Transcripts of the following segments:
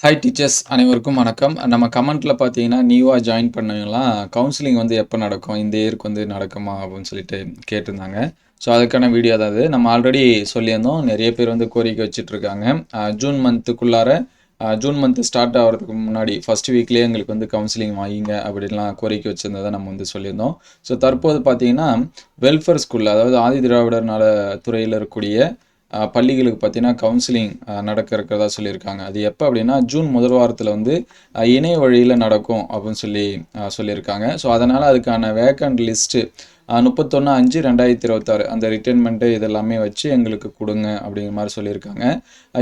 Hi teachers அனைவருக்கும் வணக்கம். நம்ம கமெண்ட்ல பார்த்தீங்கன்னா, நியூவா ஜாயின் பண்ணவங்கலாம் கவுன்சிலிங் வந்து எப்போ நடக்கும்? இந்த இயருக்கு வந்து நடக்குமா? அப்படின்னு சொல்லிட்டு கேட்டிருந்தாங்க. ஸோ, அதுக்கான வீடியோ தான் அது. நம்ம ஆல்ரெடி சொல்லியிருந்தோம். நெறைய பேர் வந்து கோரிக்கை வச்சுட்ருக்காங்க. ஜூன் மந்த்துக்குள்ளார ஜூன் மந்த் ஸ்டார்ட் ஆகுறதுக்கு முன்னாடி ஃபர்ஸ்ட் வீக்லேயே எங்களுக்கு வந்து கவுன்சிலிங் வையுங்க அப்படின்லாம் கோரிக்கை வச்சிருந்ததை நம்ம வந்து சொல்லியிருந்தோம். ஸோ, தற்போது பார்த்தீங்கன்னா, வெல்ஃபேர் ஸ்கூல்ல அதாவது ஆதி திராவிடர் நல துறையில இருக்கக்கூடிய பள்ளிகளுக்கு பார்த்தீங்கன்னா கவுன்சிலிங் நடக்க இருக்கிறதா சொல்லியிருக்காங்க. அது எப்போ அப்படின்னா ஜூன் முதல் வாரத்தில் வந்து இணைய வழியில் நடக்கும் அப்படின்னு சொல்லி சொல்லியிருக்காங்க. ஸோ அதனால் அதுக்கான வேக்கண்ட் லிஸ்ட்டு 31/5/2026 அந்த ரிட்டர்ன்மெண்ட்டு இதெல்லாமே வச்சு எங்களுக்கு கொடுங்க அப்படிங்கிற மாதிரி சொல்லியிருக்காங்க.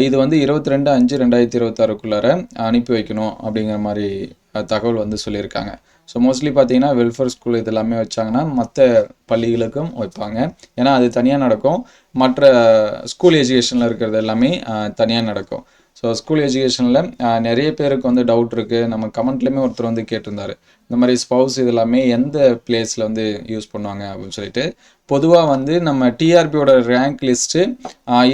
இது வந்து 22/5/2026க்குள்ளார அனுப்பி வைக்கணும் அப்படிங்கிற மாதிரி தகவல் வந்து சொல்லியிருக்காங்க. ஸோ மோஸ்ட்லி பார்த்தீங்கன்னா வெல்ஃபேர் ஸ்கூல் இதெல்லாமே வச்சாங்கன்னா மற்ற பள்ளிகளுக்கும் வைப்பாங்க. ஏன்னா அது தனியாக நடக்கும். மற்ற ஸ்கூல் எஜுகேஷனில் இருக்கிறது எல்லாமே தனியாக நடக்கும். ஸோ ஸ்கூல் எஜுகேஷனில் நிறைய பேருக்கு வந்து டவுட் இருக்குது. நம்ம கமெண்ட்லேயுமே ஒருத்தர் வந்து கேட்டிருந்தாரு. இந்த மாதிரி ஸ்பவுஸ் இது எல்லாமே எந்த பிளேஸில் வந்து யூஸ் பண்ணுவாங்க அப்படின்னு சொல்லிட்டு. பொதுவாக வந்து நம்ம டிஆர்பியோட ரேங்க் லிஸ்ட்டு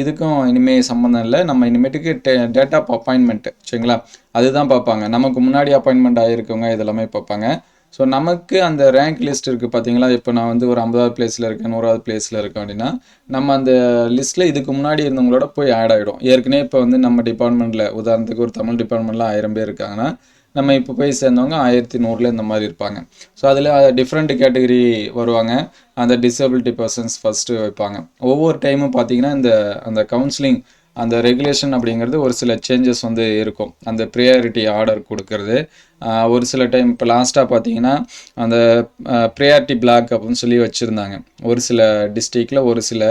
இதுக்கும் இனிமேல் சம்மந்தம் இல்லை. நம்ம இனிமேட்டுக்கு டேட் ஆஃப் அப்பாயின்மெண்ட்டு சரிங்களா, அதுதான் பார்ப்பாங்க. நமக்கு முன்னாடி அப்பாயின்மெண்ட் ஆகிருக்கவங்க இதெல்லாமே பார்ப்பாங்க. ஸோ நமக்கு அந்த ரேங்க் லிஸ்ட் இருக்குது பார்த்தீங்களா, இப்போ நான் வந்து ஒரு 50வது பிளேஸில் இருக்கேன், 100வது பிளேஸில் இருக்கேன் அப்படின்னா நம்ம அந்த லிஸ்ட்டில் இதுக்கு முன்னாடி இருந்தவங்களோட போய் ஆட் ஆகிடும். ஏற்கனவே இப்போ வந்து நம்ம டிபார்ட்மெண்ட்டில் உதாரணத்துக்கு ஒரு தமிழ் டிபார்ட்மெண்ட்டில் 1000 பேர் இருக்காங்கன்னா நம்ம இப்போ போய் சேர்ந்தவங்க 1100 இந்த மாதிரி இருப்பாங்க. ஸோ அதில் டிஃப்ரெண்ட் கேட்டகரி வருவாங்க. அந்த டிசபிலிட்டி பர்சன்ஸ் ஃபஸ்ட்டு வைப்பாங்க. ஒவ்வொரு டைமும் பார்த்தீங்கன்னா அந்த கவுன்சிலிங் அந்த ரெகுலேஷன் அப்படிங்கிறது ஒரு சில சேஞ்சஸ் வந்து இருக்கும். அந்த ப்ரியாரிட்டி ஆர்டர் கொடுக்கறது ஒரு சில டைம் இப்போ லாஸ்ட்டாக பார்த்தீங்கன்னா அந்த ப்ரியாரிட்டி பிளாக் அப்படின்னு சொல்லி வச்சுருந்தாங்க. ஒரு சில டிஸ்ட்ரிக்டில் ஒரு சில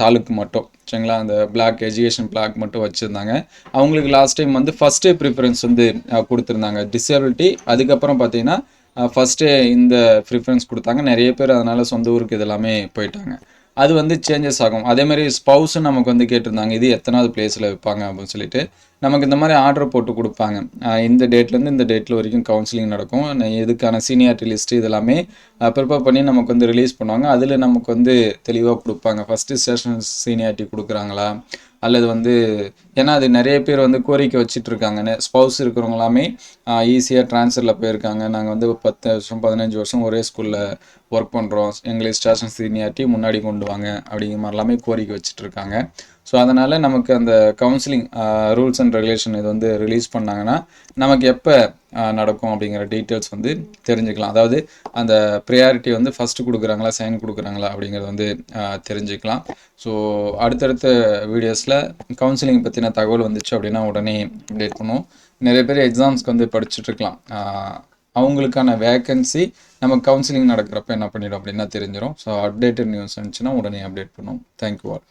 தாலுக்கு மட்டும் சரிங்களா, அந்த பிளாக் எஜுகேஷன் பிளாக் மட்டும் வச்சுருந்தாங்க. அவங்களுக்கு லாஸ்ட் டைம் வந்து ஃபஸ்ட்டே ப்ரிஃபரன்ஸ் வந்து கொடுத்துருந்தாங்க டிசபிலிட்டி. அதுக்கப்புறம் பார்த்தீங்கன்னா ஃபஸ்ட்டே இந்த ப்ரிஃபரன்ஸ் கொடுத்தாங்க. நிறைய பேர் அதனால் சொந்த ஊருக்கு இதெல்லாமே போயிட்டாங்க. அது வந்து சேஞ்சஸ் ஆகும். அதேமாதிரி ஸ்பவுஸும் நமக்கு வந்து கேட்டிருந்தாங்க, இது எத்தனாவது பிளேஸில் வைப்பாங்க அப்படின்னு சொல்லிட்டு. நமக்கு இந்த மாதிரி ஆர்டர் போட்டு கொடுப்பாங்க. இந்த டேட்லேருந்து இந்த டேட்டில் வரைக்கும் கவுன்சிலிங் நடக்கும். இதுக்கான சீனியாரிட்டி லிஸ்ட்டு இதெல்லாமே ப்ரிப்பேர் பண்ணி நமக்கு வந்து ரிலீஸ் பண்ணுவாங்க. அதில் நமக்கு வந்து தெளிவாக கொடுப்பாங்க. ஃபஸ்ட்டு ஸ்டேஷன் சீனியாரிட்டி கொடுக்குறாங்களா, அல்லது வந்து ஏன்னா அது நிறைய பேர் வந்து கோரிக்கை வச்சிட்ருக்காங்க. ஸ்பவுஸ் இருக்கிறவங்களாமே ஈஸியாக ட்ரான்ஸ்ஃபரில் போயிருக்காங்க. நாங்கள் வந்து 10 வருஷம் 15 வருஷம் ஒரே ஸ்கூலில் ஒர்க் பண்ணுறோம், எங்களுக்கு ஸ்டேஷன் சீனியாரிட்டி முன்னாடி கொண்டு வாங்க அப்படிங்கிற மாதிரிலாமே கோரிக்கை வச்சுட்ருக்காங்க. ஸோ அதனால் நமக்கு அந்த கவுன்சிலிங் ரூல்ஸ் அண்ட் ரெகுலேஷன் இது வந்து ரிலீஸ் பண்ணாங்கன்னா நமக்கு எப்போ நடக்கும் அப்படிங்கிற டீட்டெயில்ஸ் வந்து தெரிஞ்சுக்கலாம். அதாவது அந்த ப்ரியாரிட்டி வந்து ஃபஸ்ட்டு கொடுக்குறாங்களா, செகண்ட் கொடுக்குறாங்களா அப்படிங்கிறத வந்து தெரிஞ்சுக்கலாம். ஸோ அடுத்தடுத்த வீடியோஸில் கவுன்சிலிங் பற்றின தகவல் வந்துச்சு அப்படின்னா உடனே அப்டேட் பண்ணுவோம். நிறைய பேர் எக்ஸாம்ஸ்க்கு வந்து படிச்சுட்ருக்கலாம். அவங்களுக்கான வேக்கன்சி நம்ம கவுன்சிலிங் நடக்கிறப்ப என்ன பண்ணிடும் அப்படின்னா தெரிஞ்சிடும். ஸோ அப்டேட்டட் நியூஸ் இருந்துச்சுன்னா உடனே அப்டேட் பண்ணுவோம். Thank you all.